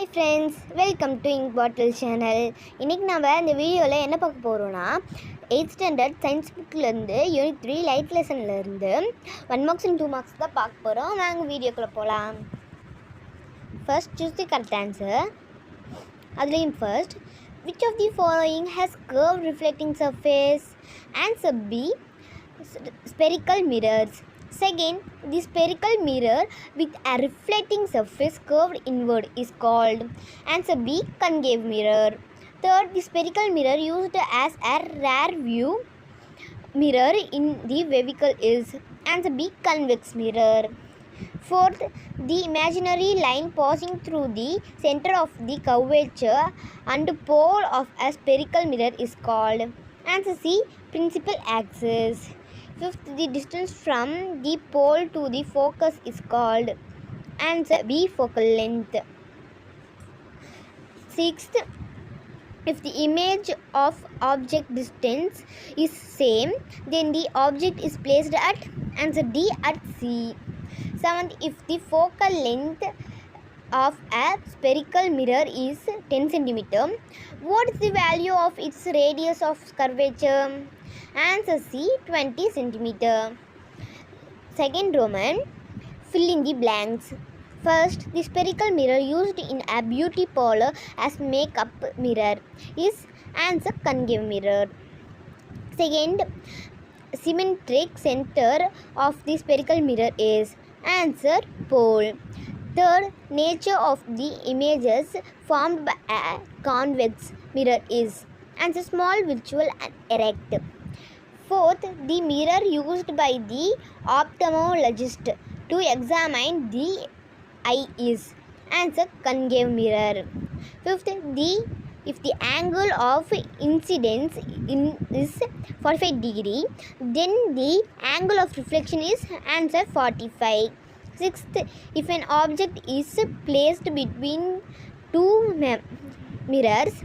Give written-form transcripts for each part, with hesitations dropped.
Hi friends, welcome to Ink Bottle channel. இன்னைக்கு நம்ம இந்த வீடியோவில் என்ன பார்க்க போகிறோம்னா 8th standard சயின்ஸ் புக்கிலேருந்து யூனிட் 3 லைட் லெசன்லேருந்து 1 marks and 2 marks தான் பார்க்க போகிறோம். வாங்க வீடியோக்குள்ளே போகலாம். First choose the correct answer. அதுலேயும் first, which of the following has curved reflecting surface? Answer B, spherical mirrors. Second, the spherical mirror with a reflecting surface curved inward is called. Answer B, concave mirror. Third, the spherical mirror used as a rear view mirror in the vehicle is. Answer B, convex mirror. Fourth, the imaginary line passing through the center of the curvature and pole of a spherical mirror is called. Answer C, principal axis. Fifth, the distance from the pole to the focus is called. Answer B, focal length. Sixth, if the image of object distance is same, then the object is placed at. Answer D, at C. Seventh, if the focal length of a spherical mirror is 10 cm, what is the value of its radius of curvature? Answer C, 20 cm. Second Roman, fill in the blanks. First, the spherical mirror used in a beauty parlor as makeup mirror is. Answer concave mirror. Second, symmetric center of the spherical mirror is. Answer pole. Third, nature of the images formed by a convex mirror is. Answer small, virtual and erect. Fourth, the mirror used by the ophthalmologist to examine the eye is. Answer concave mirror. Fifth, if the angle of incidence is 45 degree, then the angle of reflection is. Answer 45. Sixth, if an object is placed between two mirrors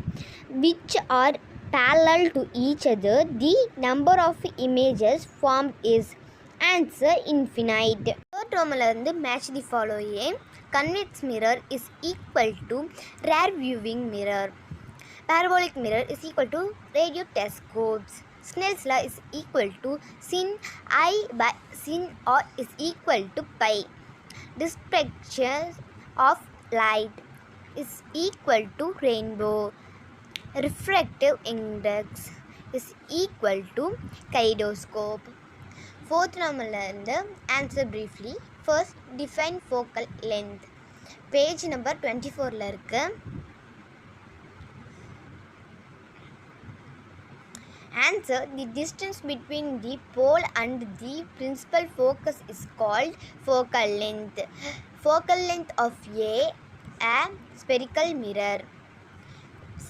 which are parallel to each other, the number of images formed is. Answer infinite. Third Roman இருந்து match the following. Convex mirror is equal to rear viewing mirror. Parabolic mirror is equal to radio telescopes. Snell's law is equal to sin I by sin or is equal to pi. Dispersion of light is equal to rainbow. Refractive index is equal to kaleidoscope. Fourth number answer briefly. First, define focal length. Page number 24 la irukku. Answer, the distance between the pole and the principal focus is called focal length. Focal length of a spherical mirror.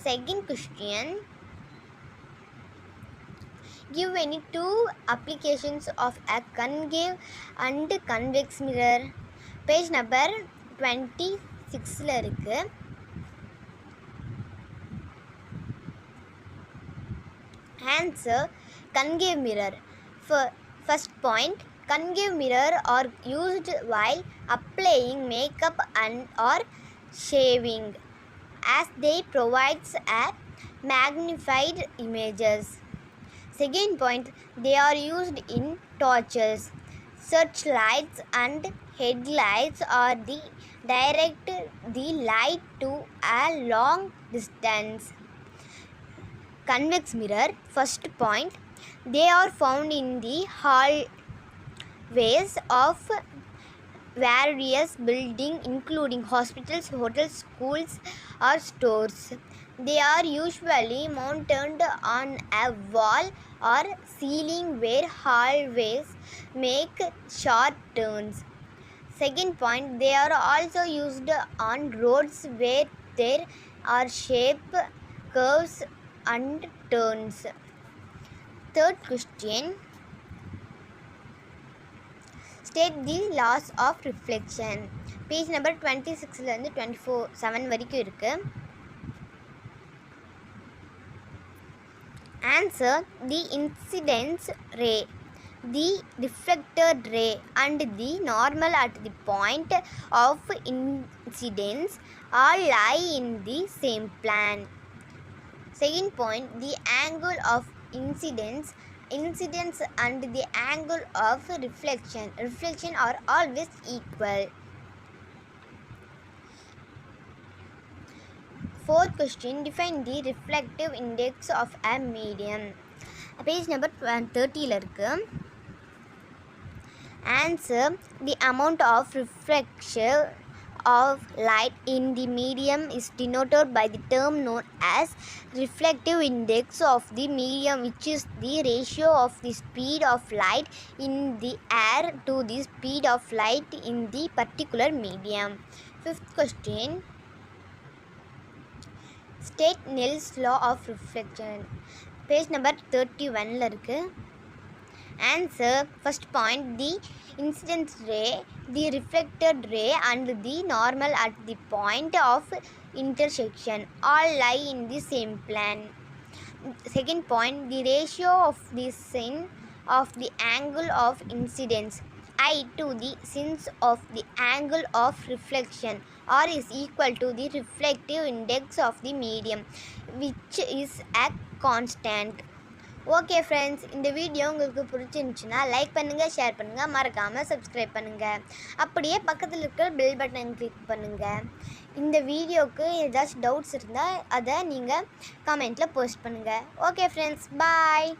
Second question, give any two applications of a concave and convex mirror. Page number 26 la irukku. Answer, concave mirror. First point, concave mirror are used while applying makeup and or shaving, as they provides a magnified images. Second point, they are used in torches, searchlights and headlights or the direct the light to a long distance. Convex mirror, first point, they are found in the hallways of various buildings including hospitals, hotels, schools or stores. They are usually mounted on a wall or ceiling where hallways make sharp turns. Second point, they are also used on roads where there are shape, curves and turns. Third question, state the laws of reflection. Page number 26 la irundhu 27 வரைக்கும் இருக்கு. Answer, the incidence ray the reflected ray and the normal at the point of incidence all lie in the same plane. Second point, the angle of incidence and the angle of reflection are always equal. Fourth question, define the reflective index of a medium. Page number 30 இருக்கு. Answer, the amount of reflection of light in the medium is denoted by the term known as reflective index of the medium, which is the ratio of the speed of light in the air to the speed of light in the particular medium. Fifth question, state Snell's law of reflection. Page number 31 இருக்கு. Answer, first point, the incident ray, the reflected ray and the normal at the point of intersection all lie in the same plane. Second point, the ratio of the sin of the angle of incidence I to the sins of the angle of reflection R is equal to the reflective index of the medium, which is a constant. Okay friends, இந்த video உங்களுக்கு பிடிச்சிருந்துச்சுன்னா like பண்ணுங்கள், share பண்ணுங்கள், மறக்காமல் subscribe பண்ணுங்கள். அப்படியே பக்கத்தில் இருக்கிற பெல் பட்டன் கிளிக் பண்ணுங்கள். இந்த வீடியோவுக்கு ஏதாச்சும் டவுட்ஸ் இருந்தால் அதை நீங்கள் கமெண்ட்டில் போஸ்ட் பண்ணுங்கள். ஓகே ஃப்ரெண்ட்ஸ், பாய்.